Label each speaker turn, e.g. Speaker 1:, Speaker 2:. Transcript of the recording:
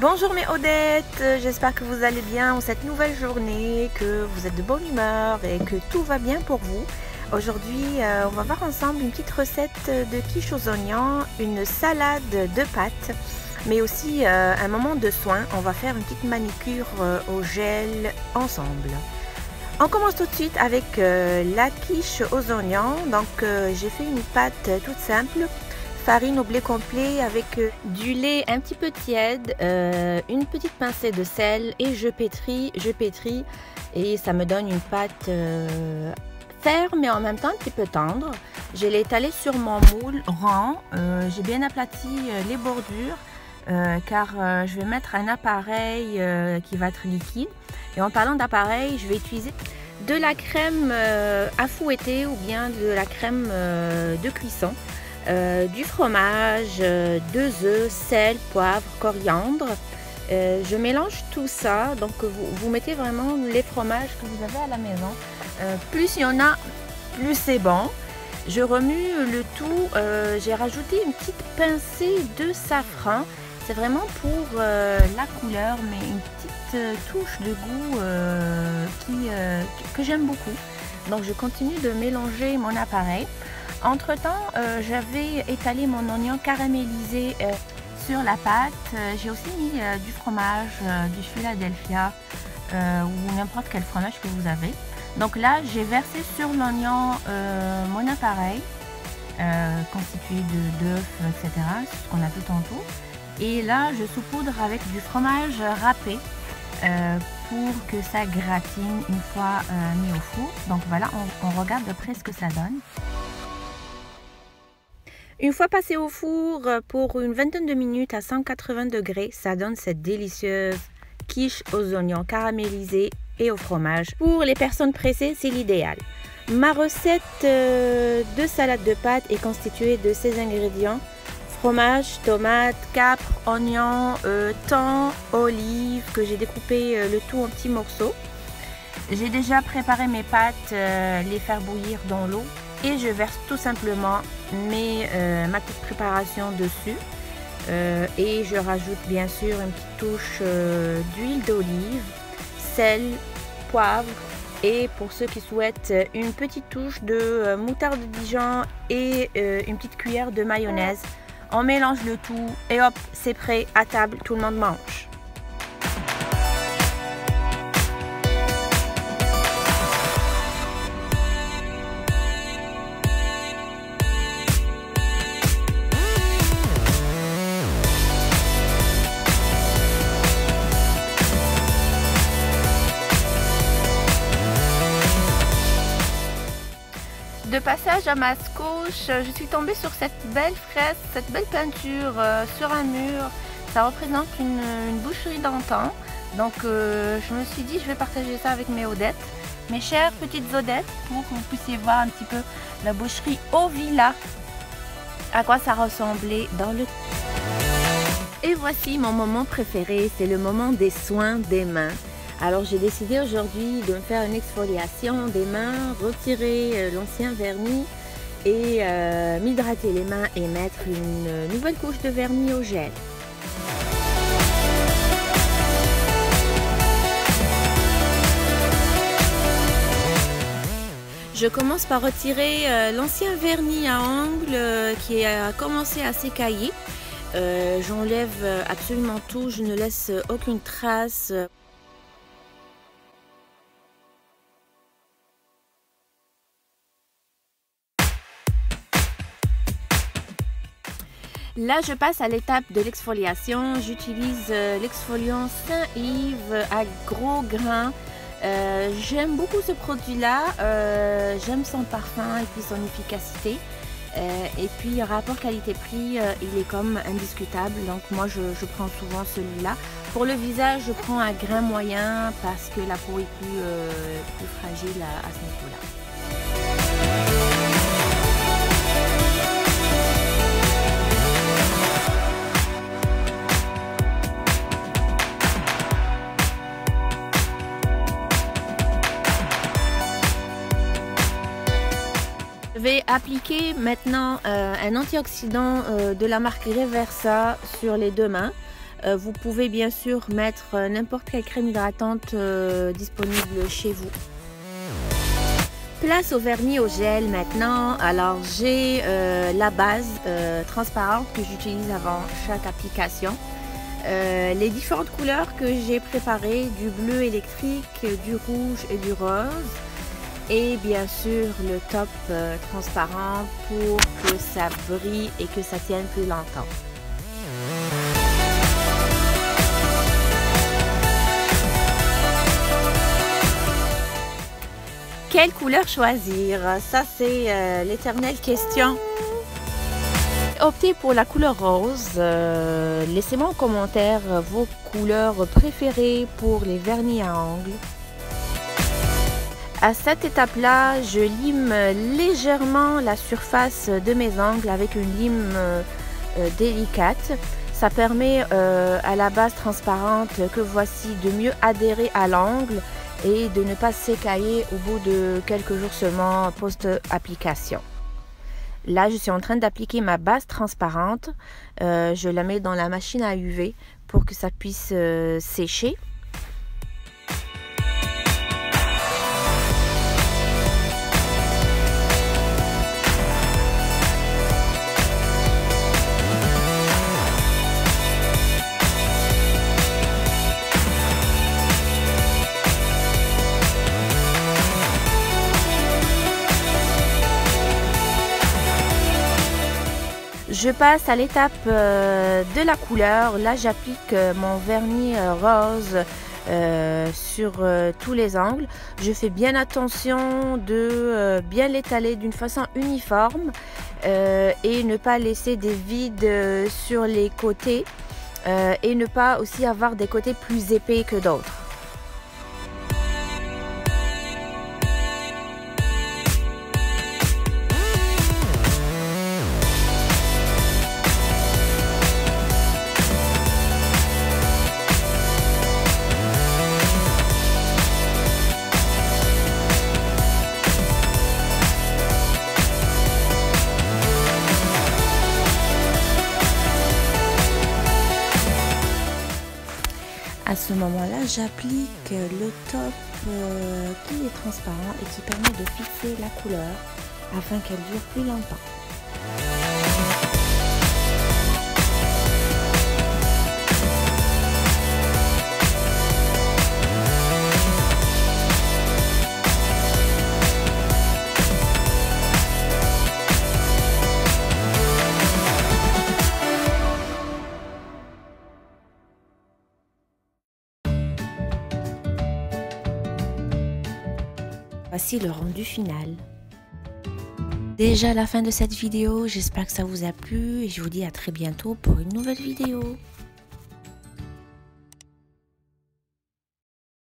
Speaker 1: Bonjour mes Odettes, j'espère que vous allez bien en cette nouvelle journée, que vous êtes de bonne humeur et que tout va bien pour vous. Aujourd'hui, on va voir ensemble une petite recette de quiche aux oignons, une salade de pâtes, mais aussi un moment de soin. On va faire une petite manicure au gel ensemble. On commence tout de suite avec la quiche aux oignons. Donc j'ai fait une pâte toute simple. Farine au blé complet avec du lait un petit peu tiède, une petite pincée de sel et je pétris et ça me donne une pâte ferme mais en même temps un petit peu tendre. Je l'ai étalé sur mon moule rond, j'ai bien aplati les bordures car je vais mettre un appareil qui va être liquide. Et en parlant d'appareil, je vais utiliser de la crème à fouetter ou bien de la crème de cuisson. Du fromage, 2 œufs, sel, poivre, coriandre. Je mélange tout ça, donc vous mettez vraiment les fromages que vous avez à la maison. Plus il y en a, plus c'est bon. Je remue le tout, j'ai rajouté une petite pincée de safran. C'est vraiment pour la couleur, mais une petite touche de goût que j'aime beaucoup. Donc je continue de mélanger mon appareil. Entre temps, j'avais étalé mon oignon caramélisé sur la pâte. J'ai aussi mis du fromage, du Philadelphia ou n'importe quel fromage que vous avez. Donc là, j'ai versé sur l'oignon mon appareil constitué d'œufs, etc. C'est ce qu'on a vu tantôt. Et là, je saupoudre avec du fromage râpé pour que ça gratine une fois mis au four. Donc voilà, on regarde de près ce que ça donne. Une fois passé au four pour une vingtaine de minutes à 180 degrés, ça donne cette délicieuse quiche aux oignons caramélisés et au fromage. Pour les personnes pressées, c'est l'idéal. Ma recette de salade de pâtes est constituée de ces ingrédients: fromage, tomate, capre, oignon, thon, olive que j'ai découpé le tout en petits morceaux. J'ai déjà préparé mes pâtes, les faire bouillir dans l'eau. Et je verse tout simplement ma petite préparation dessus. Et je rajoute bien sûr une petite touche d'huile d'olive, sel, poivre et pour ceux qui souhaitent une petite touche de moutarde de Dijon et une petite cuillère de mayonnaise. On mélange le tout et hop, c'est prêt, à table, tout le monde mange. De passage à Mascouche, je suis tombée sur cette belle fresque, cette belle peinture sur un mur. Ça représente une boucherie d'antan. Donc je me suis dit, je vais partager ça avec mes Odettes, mes chères petites Odettes, pour que vous puissiez voir un petit peu la boucherie au Villa, à quoi ça ressemblait dans le... Et voici mon moment préféré, c'est le moment des soins des mains. Alors j'ai décidé aujourd'hui de me faire une exfoliation des mains, retirer l'ancien vernis et m'hydrater les mains et mettre une nouvelle couche de vernis au gel. Je commence par retirer l'ancien vernis à ongles qui a commencé à s'écailler. J'enlève absolument tout, je ne laisse aucune trace. Là, je passe à l'étape de l'exfoliation. J'utilise l'exfoliant Saint-Yves à gros grains. J'aime beaucoup ce produit-là. J'aime son parfum et puis son efficacité. Et puis, rapport qualité-prix, il est comme indiscutable. Donc, moi, je prends souvent celui-là. Pour le visage, je prends un grain moyen parce que la peau est plus fragile à ce niveau-là. Je vais appliquer maintenant un antioxydant de la marque Reversa sur les deux mains. Vous pouvez bien sûr mettre n'importe quelle crème hydratante disponible chez vous. Place au vernis au gel maintenant. Alors j'ai la base transparente que j'utilise avant chaque application. Les différentes couleurs que j'ai préparées, du bleu électrique, du rouge et du rose. Et bien sûr le top transparent pour que ça brille et que ça tienne plus longtemps. Quelle couleur choisir? Ça c'est l'éternelle question. Optez pour la couleur rose. Laissez-moi en commentaire vos couleurs préférées pour les vernis à ongles. À cette étape-là, je lime légèrement la surface de mes ongles avec une lime délicate. Ça permet à la base transparente que voici de mieux adhérer à l'ongle et de ne pas s'écailler au bout de quelques jours seulement post-application. Là, je suis en train d'appliquer ma base transparente. Je la mets dans la machine à UV pour que ça puisse sécher. Je passe à l'étape de la couleur. Là, j'applique mon vernis rose sur tous les angles. Je fais bien attention de bien l'étaler d'une façon uniforme et ne pas laisser des vides sur les côtés et ne pas aussi avoir des côtés plus épais que d'autres. À ce moment-là, j'applique le top qui est transparent et qui permet de fixer la couleur afin qu'elle dure plus longtemps. Voici le rendu final. Déjà la fin de cette vidéo, j'espère que ça vous a plu et je vous dis à très bientôt pour une nouvelle vidéo.